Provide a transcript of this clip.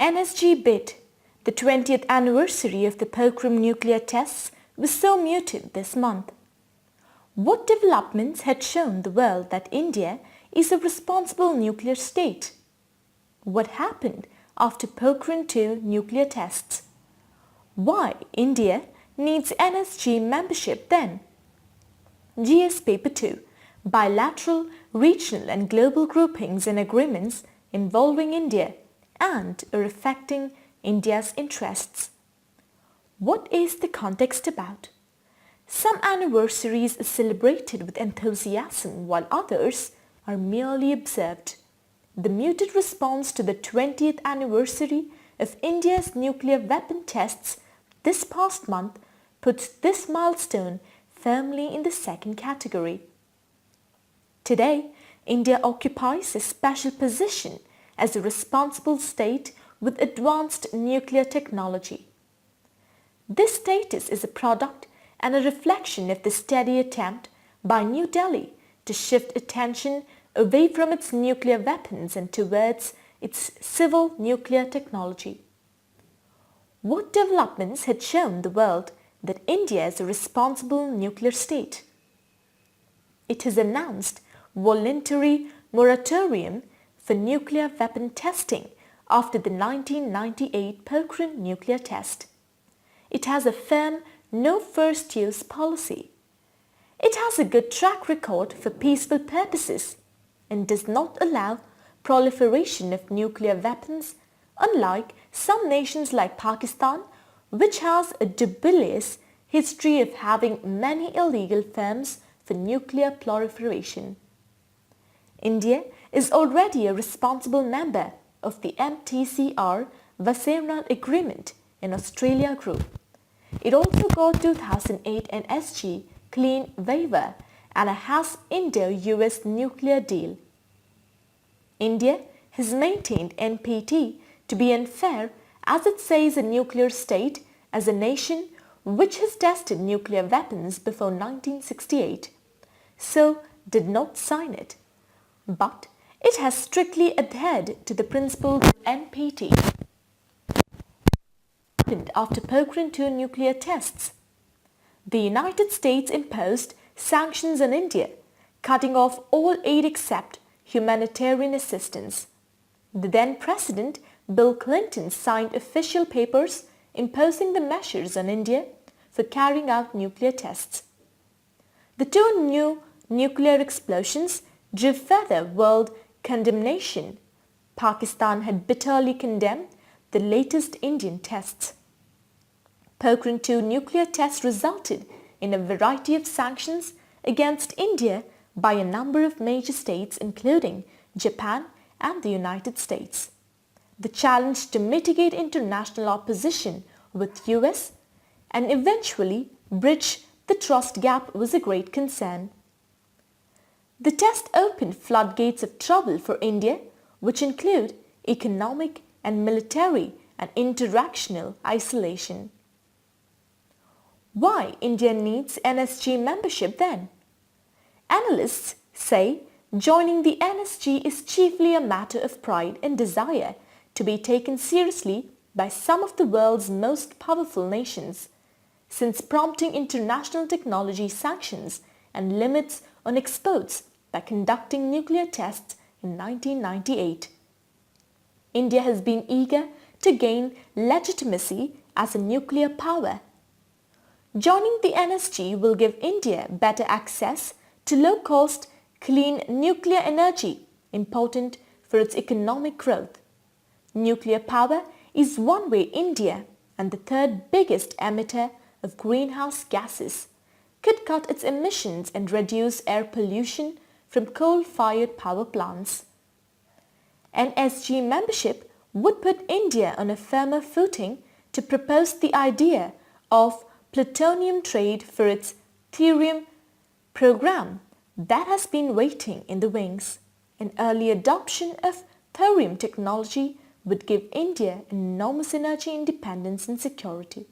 NSG bid. The 20th anniversary of the Pokhran nuclear tests was so muted this month. What developments had shown the world that India is a responsible nuclear state? What happened after Pokhran II nuclear tests? Why India needs NSG membership then? GS Paper 2. Bilateral, regional and global groupings and agreements involving India and or affecting India's interests. What is the context about? Some anniversaries are celebrated with enthusiasm while others are merely observed. The muted response to the 20th anniversary of India's nuclear weapon tests this past month puts this milestone firmly in the second category. Today, India occupies a special position as a responsible state with advanced nuclear technology. This status is a product and a reflection of the steady attempt by New Delhi to shift attention away from its nuclear weapons and towards its civil nuclear technology. What developments had shown the world that India is a responsible nuclear state? It has announced voluntary moratorium for nuclear weapon testing after the 1998 Pokhran nuclear test. It has a firm no first use policy. It has a good track record for peaceful purposes and does not allow proliferation of nuclear weapons, unlike some nations like Pakistan, which has a dubious history of having many illegal firms for nuclear proliferation. India is already a responsible member of the MTCR Wassenaar Agreement in Australia Group. It also got 2008 NSG Clean Waiver and a has Indo-US nuclear deal. India has maintained NPT to be unfair as it says a nuclear state as a nation which has tested nuclear weapons before 1968, so did not sign it. But it has strictly adhered to the principles of NPT. After Pokhran II nuclear tests, the United States imposed sanctions on India, cutting off all aid except humanitarian assistance. The then President Bill Clinton signed official papers imposing the measures on India for carrying out nuclear tests. The two new nuclear explosions drew further world condemnation. Pakistan had bitterly condemned the latest Indian tests. Pokhran II nuclear tests resulted in a variety of sanctions against India by a number of major states including Japan and the United States. The challenge to mitigate international opposition with US and eventually bridge the trust gap was a great concern. The test opened floodgates of trouble for India, which include economic and military and interactional isolation. Why India needs NSG membership then? Analysts say joining the NSG is chiefly a matter of pride and desire to be taken seriously by some of the world's most powerful nations, since prompting international technology sanctions and limits on exports by conducting nuclear tests in 1998. India has been eager to gain legitimacy as a nuclear power. Joining the NSG will give India better access to low-cost, clean nuclear energy, important for its economic growth. Nuclear power is one way India, and the third biggest emitter of greenhouse gases, could cut its emissions and reduce air pollution from coal-fired power plants. NSG membership would put India on a firmer footing to propose the idea of plutonium trade for its thorium program that has been waiting in the wings. An early adoption of thorium technology would give India enormous energy independence and security.